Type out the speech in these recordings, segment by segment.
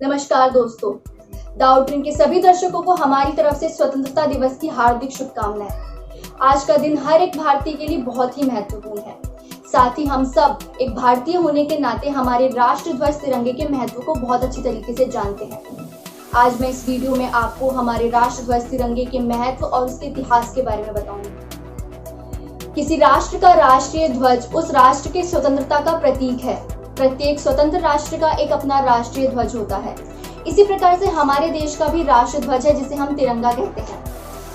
नमस्कार दोस्तों, द आउटरीन के सभी दर्शकों को हमारी तरफ से स्वतंत्रता दिवस की हार्दिक शुभकामनाएं। आज का दिन हर एक भारतीय के लिए बहुत ही महत्वपूर्ण है। साथ ही हम सब एक भारतीय होने के नाते हमारे राष्ट्र ध्वज तिरंगे के महत्व को बहुत अच्छी तरीके से जानते हैं। आज मैं इस वीडियो में आपको हमारे राष्ट्र ध्वज तिरंगे के महत्व और उसके इतिहास के बारे में बताऊंगी। किसी राष्ट्र का राष्ट्रीय ध्वज उस राष्ट्र की स्वतंत्रता का प्रतीक है। प्रत्येक स्वतंत्र राष्ट्र का एक अपना राष्ट्रीय ध्वज होता है। इसी प्रकार से हमारे देश का भी राष्ट्र ध्वज है, जिसे हम तिरंगा कहते हैं।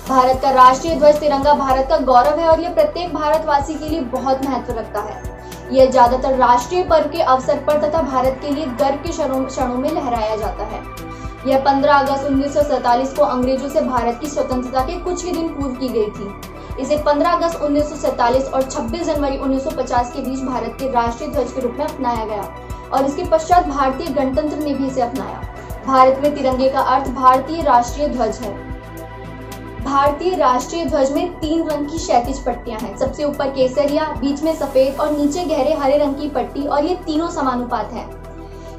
भारत का राष्ट्रीय ध्वज तिरंगा भारत का गौरव है और यह प्रत्येक भारतवासी के लिए बहुत महत्व रखता है। यह ज्यादातर राष्ट्रीय पर्व के अवसर पर तथा भारत के लिए गर्व के क्षणों में लहराया जाता है। यह 15 अगस्त 1947 को अंग्रेजों से भारत की स्वतंत्रता के कुछ ही दिन पूर्व की गई थी। इसे 15 अगस्त 1947 और 26 जनवरी 1950 के बीच भारत के राष्ट्रीय ध्वज के रूप में अपनाया गया और इसके पश्चात भारतीय गणतंत्र ने भी इसे अपनाया। भारत में तिरंगे का अर्थ भारतीय राष्ट्रीय ध्वज है। भारतीय राष्ट्रीय ध्वज में 3 रंग की क्षैतिज पट्टियां हैं। सबसे ऊपर केसरिया, बीच में सफेद और नीचे गहरे हरे रंग की पट्टी, और ये तीनों समानुपात हैं।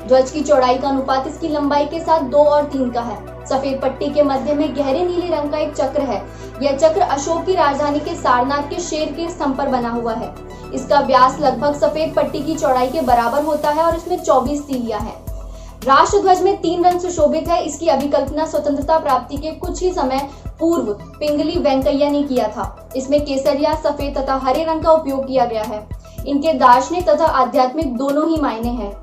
ध्वज की चौड़ाई का अनुपात इसकी लंबाई के साथ 2 और 3 का है। सफेद पट्टी के मध्य में गहरे नीले रंग का एक चक्र है। यह चक्र अशोक की राजधानी के सारनाथ के शेर के स्तंभ पर बना हुआ है। इसका व्यास लगभग सफेद पट्टी की चौड़ाई के बराबर होता है और इसमें 24 तीलियां हैं। राष्ट्र ध्वज में 3 रंग सुशोभित है। इसकी अभिकल्पना स्वतंत्रता प्राप्ति के कुछ ही समय पूर्व पिंगली वेंकैया ने किया था। इसमें केसरिया, सफेद तथा हरे रंग का उपयोग किया गया है। इनके दार्शनिक तथा आध्यात्मिक दोनों ही मायने हैं।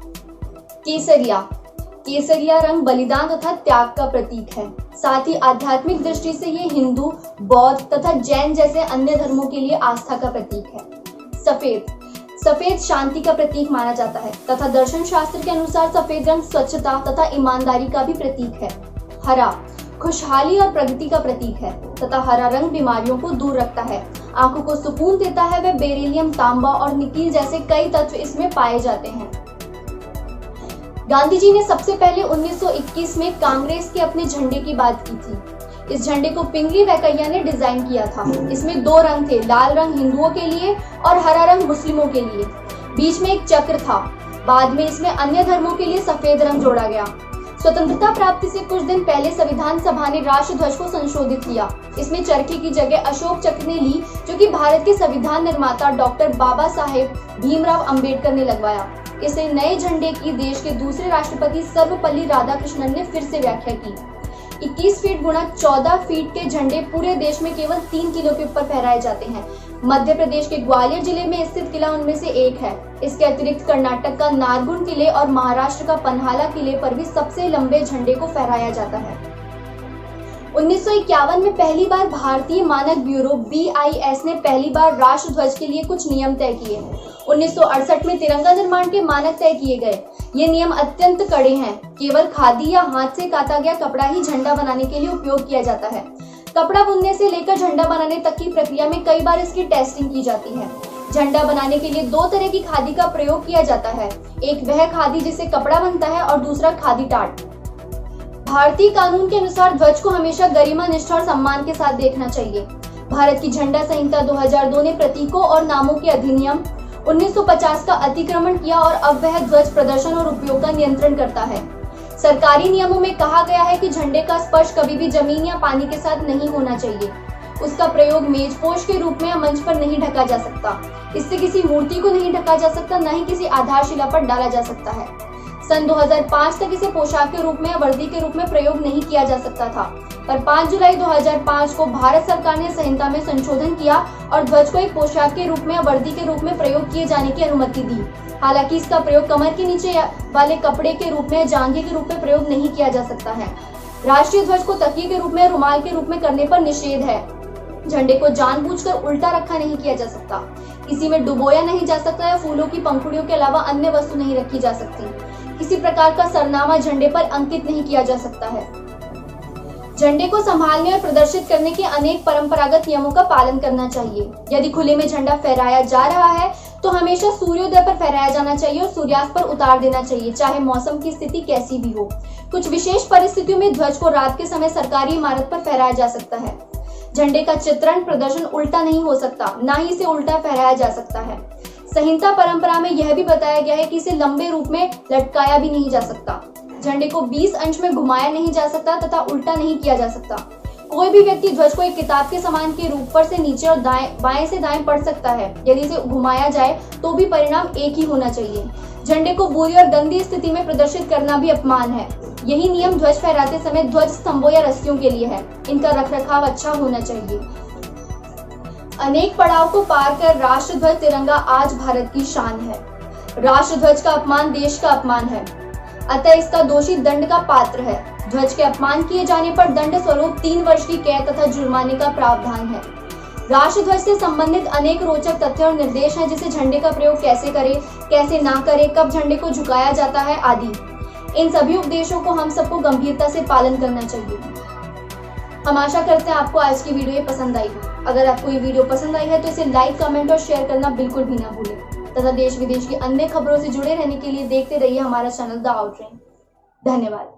केसरिया रंग बलिदान तथा त्याग का प्रतीक है। साथ ही आध्यात्मिक दृष्टि से ये हिंदू, बौद्ध तथा जैन जैसे अन्य धर्मों के लिए आस्था का प्रतीक है। सफेद शांति का प्रतीक माना जाता है तथा दर्शन शास्त्र के अनुसार सफेद रंग स्वच्छता तथा ईमानदारी का भी प्रतीक है। हरा खुशहाली और प्रगति का प्रतीक है तथा हरा रंग बीमारियों को दूर रखता है, आंखों को सुकून देता है। वह बेरिलियम, तांबा और निकिल जैसे कई तत्व इसमें पाए जाते हैं। गांधी जी ने सबसे पहले 1921 में कांग्रेस के अपने झंडे की बात की थी। इस झंडे को पिंगली वेंकैया ने डिजाइन किया था। इसमें 2 रंग थे, लाल रंग हिंदुओं के लिए और हरा रंग मुस्लिमों के लिए। बीच में एक चक्र था। बाद में इसमें अन्य धर्मों के लिए सफेद रंग जोड़ा गया। स्वतंत्रता प्राप्ति से कुछ दिन पहले संविधान सभा ने राष्ट्र ध्वज को संशोधित किया। इसमें चरखे की जगह अशोक चक्र ने ली, जो कि भारत के संविधान निर्माता डॉक्टर बाबा साहेब भीमराव अंबेडकर ने लगवाया। इसे नए झंडे की देश के दूसरे राष्ट्रपति सर्वपल्ली राधाकृष्णन ने फिर से व्याख्या की। 21 फीट गुणा 14 फीट के झंडे पूरे देश में केवल 3 किलो के ऊपर फहराए जाते हैं। मध्य प्रदेश के ग्वालियर जिले में स्थित किला उनमें से एक है। इसके अतिरिक्त कर्नाटक का नारगुन किले और महाराष्ट्र का पन्हाला किले पर भी सबसे लंबे झंडे को फहराया जाता है। 1951 में पहली बार भारतीय मानक ब्यूरो BIS ने पहली बार राष्ट्र ध्वज के लिए कुछ नियम तय किए। 1968 में तिरंगा निर्माण के मानक तय किए गए। ये नियम अत्यंत कड़े हैं। केवल खादी या हाथ से काटा गया कपड़ा ही झंडा बनाने के लिए उपयोग किया जाता है। कपड़ा बुनने से लेकर झंडा बनाने तक की प्रक्रिया में कई बार इसकी टेस्टिंग की जाती है। झंडा बनाने के लिए 2 तरह की खादी का प्रयोग किया जाता है। एक वह खादी जिससे कपड़ा बनता है और दूसरा खादी टाट। भारतीय कानून के अनुसार ध्वज को हमेशा गरिमा, निष्ठा और सम्मान के साथ देखना चाहिए। भारत की झंडा संहिता 2002 ने प्रतीकों और नामों के अधिनियम 1950 का अतिक्रमण किया और अब वह ध्वज प्रदर्शन और उपयोग का नियंत्रण करता है। सरकारी नियमों में कहा गया है कि झंडे का स्पर्श कभी भी जमीन या पानी के साथ नहीं होना चाहिए। उसका प्रयोग मेजपोश के रूप में या मंच पर नहीं ढका जा सकता। इससे किसी मूर्ति को नहीं ढका जा सकता, न ही किसी आधारशिला पर डाला जा सकता है। सन 2005 तक इसे पोशाक के रूप में या वर्दी के रूप में प्रयोग नहीं किया जा सकता था, पर 5 जुलाई 2005 को भारत सरकार ने संहिता में संशोधन किया और ध्वज को एक पोशाक के रूप में या वर्दी के रूप में प्रयोग किए जाने की अनुमति दी। हालांकि इसका प्रयोग कमर के नीचे वाले कपड़े के रूप में या जांघे के रूप में प्रयोग नहीं किया जा सकता है। राष्ट्रीय ध्वज को तकिए के रूप में या रुमाल के रूप में करने पर निषेध है। झंडे को जानबूझकर उल्टा रखा नहीं किया जा सकता। इसी में डुबोया नहीं जा सकता या फूलों की पंखुड़ियों के अलावा अन्य वस्तु नहीं रखी जा सकती। किसी प्रकार का सरनामा झंडे पर अंकित नहीं किया जा सकता है। झंडे को संभालने और प्रदर्शित करने के अनेक परंपरागत नियमों का पालन करना चाहिए। यदि खुले में झंडा फहराया जा रहा है तो हमेशा सूर्योदय पर फहराया जाना चाहिए और सूर्यास्त पर उतार देना चाहिए, चाहे मौसम की स्थिति कैसी भी हो। कुछ विशेष परिस्थितियों में ध्वज को रात के समय सरकारी इमारत पर फहराया जा सकता है। झंडे का चित्रण प्रदर्शन उल्टा नहीं हो सकता, ना ही इसे उल्टा फहराया जा सकता है। संहिता परंपरा में यह भी बताया गया है कि इसे लंबे रूप में लटकाया भी नहीं जा सकता। झंडे को 20 अंश में घुमाया नहीं जा सकता तथा उल्टा नहीं किया जा सकता। कोई भी व्यक्ति ध्वज को एक किताब के समान के ऊपर से नीचे और बाएं से दाएं पढ़ सकता है। यदि इसे घुमाया जाए तो भी परिणाम एक ही होना चाहिए। झंडे को बुरी और गंदी स्थिति में प्रदर्शित करना भी अपमान है। यही नियम ध्वज फहराते समय ध्वज स्तंभों या रस्सियों के लिए है। इनका रखरखाव अच्छा होना चाहिए। अनेक पड़ाव को पार कर राष्ट्रध्वज तिरंगा आज भारत की शान है। राष्ट्रध्वज का अपमान देश का अपमान है, अतः इसका दोषी दंड का पात्र है। ध्वज के अपमान किए जाने पर दंड स्वरूप 3 वर्ष की कैद तथा जुर्माने का प्रावधान है। राष्ट्रध्वज से संबंधित अनेक रोचक तथ्य और निर्देश हैं, जैसे झंडे का प्रयोग कैसे करें, कैसे ना करें, कब झंडे को झुकाया जाता है आदि। इन सभी उपदेशों को हम सबको गंभीरता से पालन करना चाहिए। हम आशा करते हैं आपको आज की वीडियो पसंद आई हो। अगर आपको ये वीडियो पसंद आई है तो इसे लाइक, कमेंट और शेयर करना बिल्कुल भी ना भूलें तथा देश विदेश की अन्य खबरों से जुड़े रहने के लिए देखते रहिए हमारा चैनल द आउटलाइन। धन्यवाद।